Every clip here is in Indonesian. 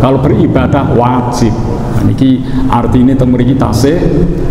Kalau beribadah wajib. Nah, ini artinya temuriki tasih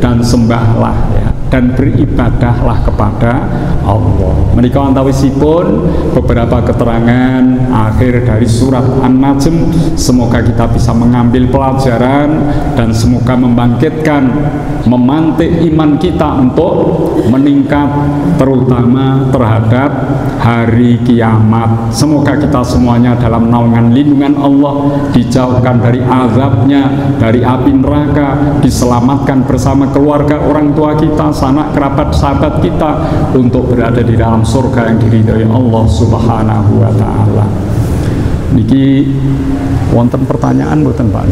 dan sembahlah ya, dan beribadahlah kepada Allah. Menika antawisipun beberapa keterangan akhir dari surat An-Najm. Semoga kita bisa mengambil pelajaran dan semoga membangkitkan, memantik iman kita untuk meningkat, terutama terhadap hari kiamat. Semoga kita semuanya dalam naungan lindungan Allah, dijauhkan dari azabnya, dari api neraka, diselamatkan bersama keluarga, orang tua kita, sanak kerabat, sahabat kita, untuk berada di dalam surga yang diridhoi Allah Subhanahu wa taala. Niki wonten pertanyaan mboten Pak?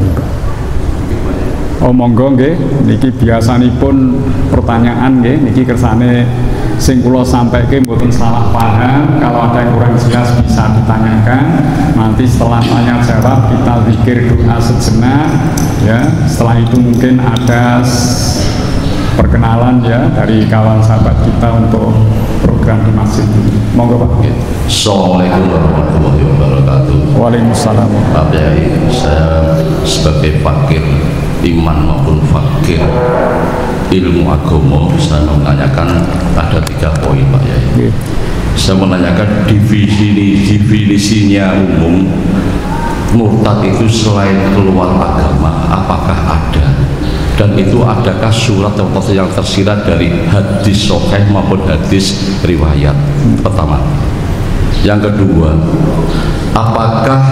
Oh monggo nggih, niki biasanipun pertanyaan nggih, niki kersane sing kula sampaike mboten salah paham. Kalau ada yang kurang jelas bisa ditanyakan. Nanti setelah tanya jawab kita zikir doa sejenak ya. Setelah itu mungkin ada perkenalan ya dari kawan sahabat kita untuk program di masjid ini. Monggo Pak. Assalamualaikum warahmatullahi wabarakatuh. Waalaikumsalam. Pak Yai, saya sebagai fakir iman maupun fakir ilmu agama, saya menanyakan ada 3 poin Pak Yai. Saya menanyakan definisinya umum murtad itu selain keluar agama, apakah ada? Dan itu adakah surat yang tersirat dari hadis sahih maupun hadis riwayat? Pertama. Yang kedua, apakah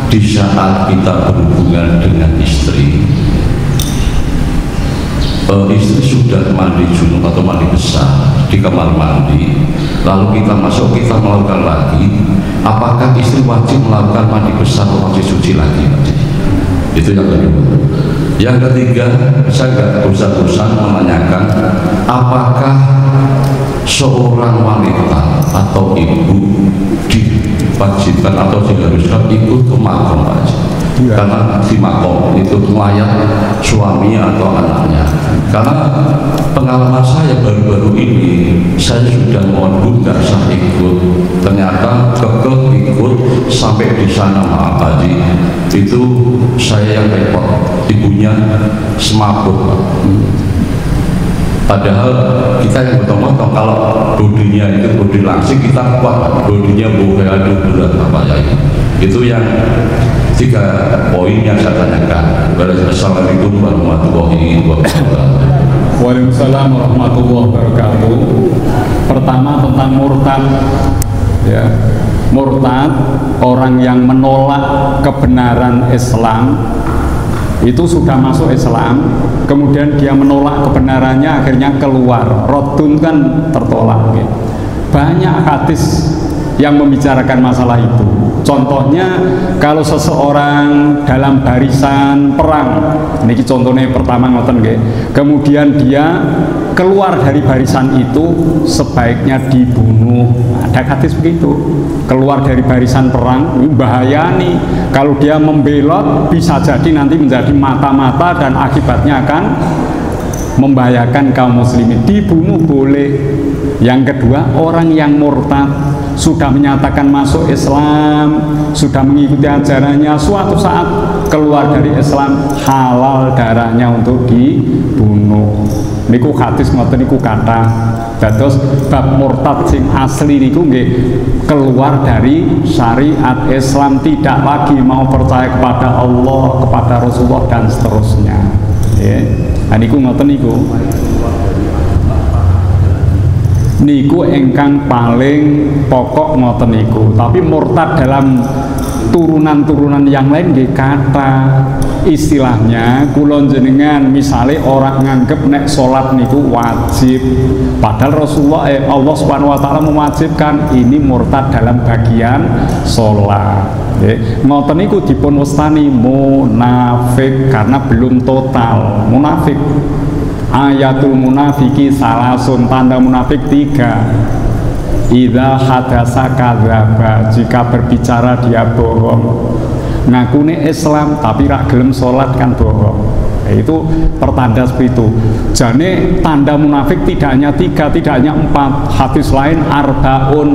di saat kita berhubungan dengan istri sudah mandi junub atau mandi besar di kamar mandi, lalu kita masuk, kita melakukan lagi, apakah istri wajib melakukan mandi besar atau wajib suci lagi? Itu yang kedua. Yang ketiga, saya nggak bosan-bosan menanyakan, apakah seorang wanita atau ibu diwajibkan atau diharuskan ikut ke makam Pak? Ya. Karena di makom itu melayat suami atau anaknya. Karena pengalaman saya baru-baru ini, saya sudah mohon Bu nggak usah ikut, ternyata kekeh ikut sampai di sana maaf Haji, itu saya yang repot, ibunya semabuk Pak. Padahal kita yang potong-potong, kalau bodinya itu bodi langsing kita kuat, bodinya boleh adu berat Pak Yai. Itu yang 3 poin yang saya tanyakan. Assalamualaikum warahmatullahi wabarakatuh. Waalaikumsalam warahmatullahi wabarakatuh. Pertama tentang murtad ya. Murtad orang yang menolak kebenaran Islam, itu sudah masuk Islam, kemudian dia menolak kebenarannya, akhirnya keluar. Rodun kan tertolak ya. Banyak hadis yang membicarakan masalah itu. Contohnya kalau seseorang dalam barisan perang, ini contohnya pertama ngoten nggih. Kemudian dia keluar dari barisan itu, sebaiknya dibunuh. Ada hadis begitu. Keluar dari barisan perang, ini bahaya nih. Kalau dia membelot, bisa jadi nanti menjadi mata-mata dan akibatnya akan membahayakan kaum muslimin. Dibunuh boleh. Yang kedua, orang yang murtad sudah menyatakan masuk Islam, sudah mengikuti ajarannya, suatu saat keluar dari Islam, halal darahnya untuk dibunuh. Niku hadis ngoten niku kata. Dados bab murtad sing asli niku nggih keluar dari syariat Islam, tidak lagi mau percaya kepada Allah, kepada Rasulullah dan seterusnya. Ya. Nah, niku ngoten niku. Niku engkang paling pokok ngoten niku. Tapi murtad dalam turunan-turunan yang lain nggih kata. Istilahnya kula jenengan misale orang nganggep nek salat niku wajib, padahal Rasulullah Allah Subhanahu wa taala mewajibkan, ini murtad dalam bagian salat. Ngoten niku dipun wastani munafik karena belum total munafik. Ayatul munafiki salasun, tanda munafik 3. Idza hadasa kadzaba, jika berbicara dia bohong. Ngakune Islam tapi rak gelem salat kan bohong. Itu pertanda seperti itu. Jane tanda munafik tidak hanya 3, tidak hanya 4. Hadis lain arbaun,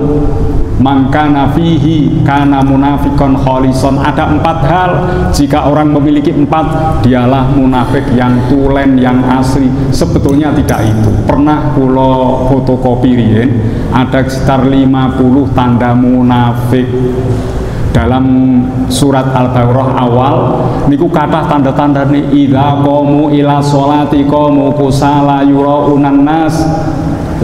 mangkana fihi kana munafikon kholison. Ada 4 hal, jika orang memiliki 4, dialah munafik yang tulen, yang asli. Sebetulnya tidak itu. Pernah kula fotokopi riyen, ada sekitar 50 tanda munafik. Dalam surat Al-Baqarah awal niku kathah tanda-tanda nih, idza qamu ila sholati qamu kusala yuraunan nas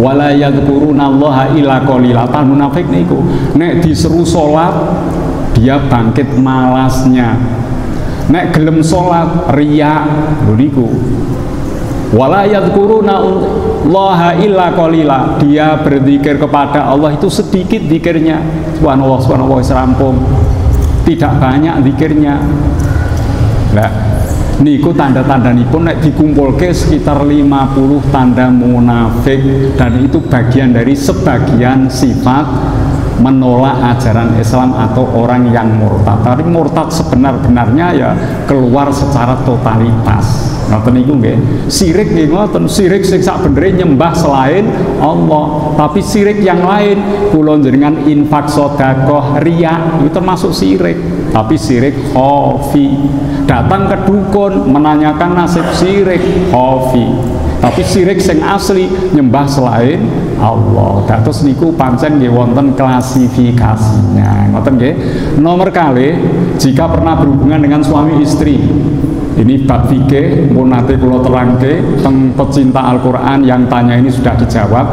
wala yadhkurunallaha illa qalila. Tan munafik niku nek diseru salat dia bangkit malasnya, nek gelem salat riya niku. Wala yadhkurunallaha illa qalila, dia berzikir kepada Allah itu sedikit zikirnya. Subhanallah serampung, tidak banyak zikirnya. Nah, niku tanda-tanda nipun nek dikumpulke sekitar 50 tanda munafik, dan itu bagian dari sebagian sifat menolak ajaran Islam atau orang yang murtad. Tapi murtad sebenar-benarnya ya keluar secara totalitas. Ngoten niku nggih. Syirik nggih ngoten, syirik sing sak benere nyembah selain Allah. Tapi syirik yang lain, kula njenengan infak sedekah riya, itu termasuk syirik. Tapi syirik khafi. Datang ke dukun menanyakan nasib syirik khafi. Tapi syirik sing asli nyembah selain Allah. Dados niku pancen nggih wonten klasifikasinya. Ngoten nggih. Nomor kali, jika pernah berhubungan dengan suami istri. Ini bab fikih, pun nanti kula terangke teng pecinta Al-Qur'an yang tanya ini sudah dijawab.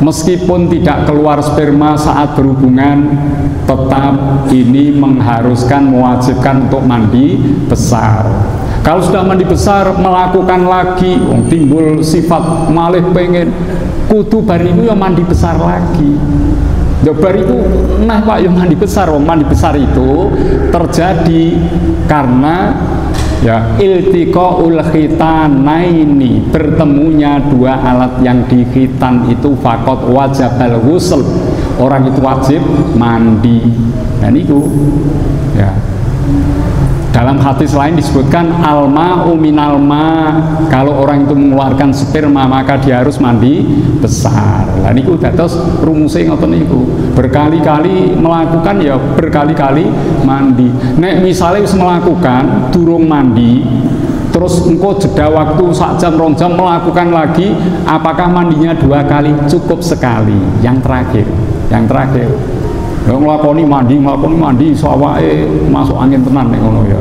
Meskipun tidak keluar sperma saat berhubungan, tetap ini mengharuskan, mewajibkan untuk mandi besar. Kalau sudah mandi besar, melakukan lagi, timbul sifat malih pengen, kudu bar itu ya mandi besar lagi. Bar itu, nah Pak, ya mandi besar. Mandi besar itu terjadi karena ya iltiqaul khitanaini, bertemunya 2 alat yang dikhitan itu faqat wajabal ghusl, orang itu wajib mandi. Dan itu ya dalam hadis lain disebutkan al-ma'u minal ma', kalau orang itu mengeluarkan sperma maka dia harus mandi besar. Lah niku dados rumuse ngoten niku. Berkali-kali melakukan ya berkali-kali mandi. Nek misalnya wis melakukan durung mandi, terus engkau jeda waktu 1 jam 2 jam melakukan lagi, apakah mandinya 2 kali? Cukup sekali. Yang terakhir nglakoni mandi sawake masuk angin tenan nek ngono ya.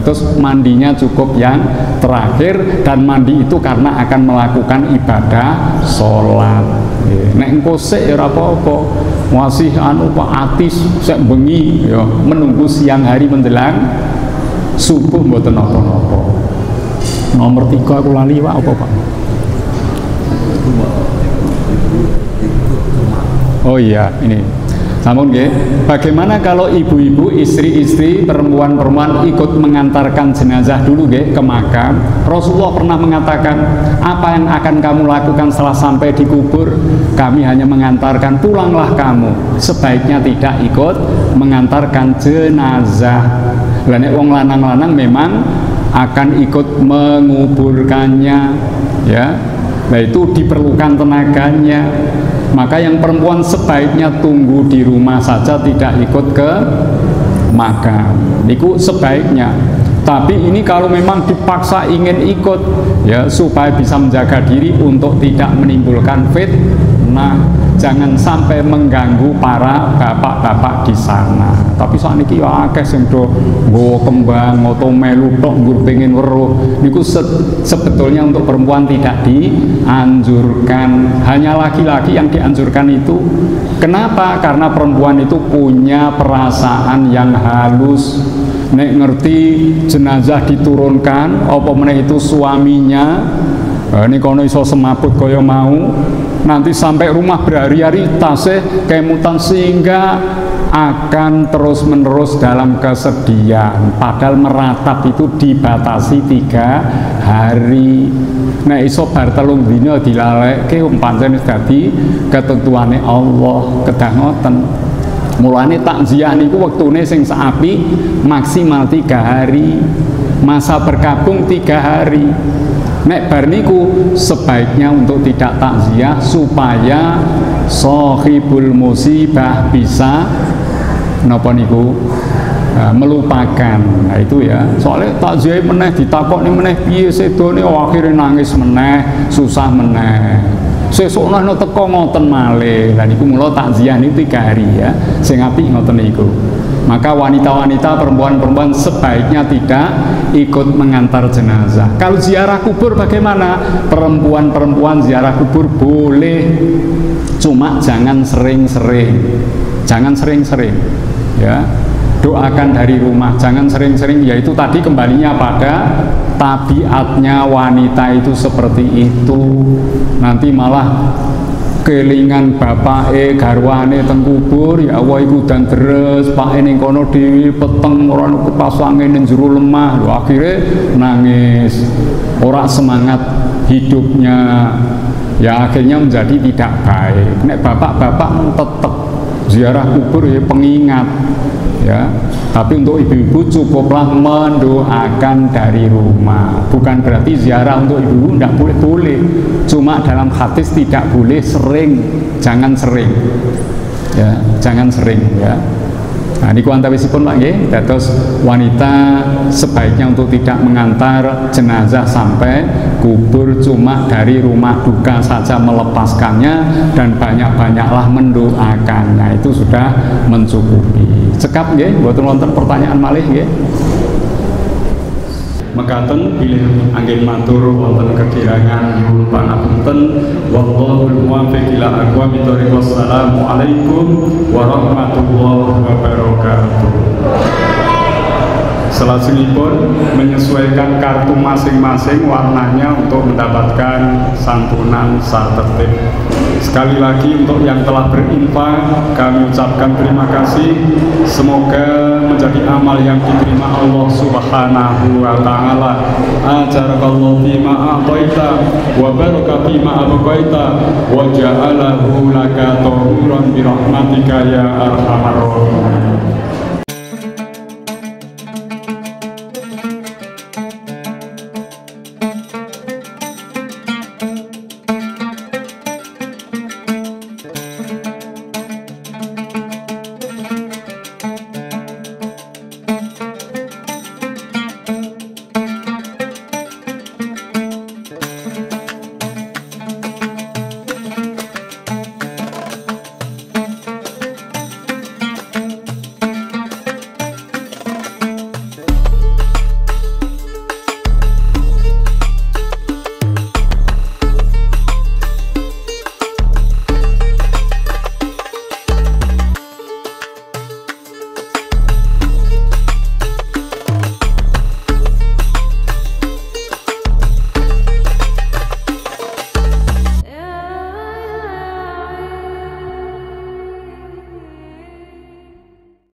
Terus mandinya cukup yang terakhir, dan mandi itu karena akan melakukan ibadah sholat. Nek engko sik ya ora apa-apa. Masih Pak atis sik bengi ya menunggu siang hari menjelang subuh mboten napa-napa. Nomor 3 aku lali Pak apa Pak? Oh iya, ini. Namun bagaimana kalau ibu-ibu, istri-istri, perempuan-perempuan ikut mengantarkan jenazah dulu ke makam? Rasulullah pernah mengatakan, apa yang akan kamu lakukan setelah sampai di kubur? Kami hanya mengantarkan, pulanglah kamu. Sebaiknya tidak ikut mengantarkan jenazah. Nek wong lanang-lanang memang akan ikut menguburkannya, ya. Nah itu diperlukan tenaganya. Maka yang perempuan sebaiknya tunggu di rumah saja, tidak ikut ke makam. Itu sebaiknya. Tapi ini kalau memang dipaksa ingin ikut, ya supaya bisa menjaga diri untuk tidak menimbulkan fitnah, jangan sampai mengganggu para bapak-bapak di sana. Tapi saat ini ya akeh sing do nggawa kembang atau melu tok nggur pengen weruh. Niku sebetulnya untuk perempuan tidak dianjurkan, hanya laki-laki yang dianjurkan itu. Kenapa? Karena perempuan itu punya perasaan yang halus. Nek ngerti jenazah diturunkan, apa meneh itu suaminya, ini kono iso semaput kaya mau, nanti sampai rumah berhari-hari tasih kemutan, sehingga akan terus-menerus dalam kesedihan. Padahal meratap itu dibatasi 3 hari. Nah iso bar 3 dina dilalekke pancen dadi ketentuane Allah, kedah ngoten. Mulane takziah niku wektune sing saapi maksimal 3 hari, masa berkabung 3 hari. Nek bar niku sebaiknya untuk tidak takziah supaya sahibul musibah bisa napa niku melupakan. Nah itu ya, soalnya takziah meneh ditakokne meneh piye sedone akhire nangis meneh, susah meneh. Sesuk ana teko ngoten malih. Lah niku mula takziah niku 3 hari ya. Sing apik ngoten niku. Maka wanita-wanita, perempuan-perempuan sebaiknya tidak ikut mengantar jenazah. Kalau ziarah kubur bagaimana? Perempuan-perempuan ziarah kubur boleh, cuma jangan sering-sering. Jangan sering-sering. Ya. Doakan dari rumah, jangan sering-sering, yaitu tadi kembalinya pada tabiatnya wanita itu seperti itu. Nanti malah kelingan bapake garwane teng kubur, ya Allah iku dan deres pake ning kono dhewe peteng ora kepasange ning jero lemah. Lho akhire nangis, ora semangat hidupnya. Ya akhirnya menjadi tidak baik. Nek bapak-bapak tetep ziarah kubur ya pengingat. Ya, tapi untuk ibu-ibu cukuplah mendoakan dari rumah. Bukan berarti ziarah untuk ibu-ibu tidak boleh-boleh. Cuma dalam hadis tidak boleh sering, jangan sering. Ya, jangan sering ya. Nah, niku antawisipun Pak nggih, dados wanita sebaiknya untuk tidak mengantar jenazah sampai kubur, cuma dari rumah duka saja melepaskannya dan banyak-banyaklah mendoakannya, itu sudah mencukupi. Cekap nggih, mboten wonten pertanyaan malih nggih. Mekaten bilih anggen matur wonten kekirangan nyuwun pangapunten, wallahul muwaffiq ila aqwamit thoriq. Wassalamualaikum warahmatullahi wabarakatuh. Selanjutnya menyesuaikan kartu masing-masing warnanya untuk mendapatkan santunan satertib. Sekali lagi untuk yang telah berinfak kami ucapkan terima kasih. Semoga menjadi amal yang diterima Allah Subhanahu wa taala. Ajarakallahu fima a'taita wa baraka fima abqaita wa ja'alahu laka tahuran bi rahmatika ya arhamar rahimin.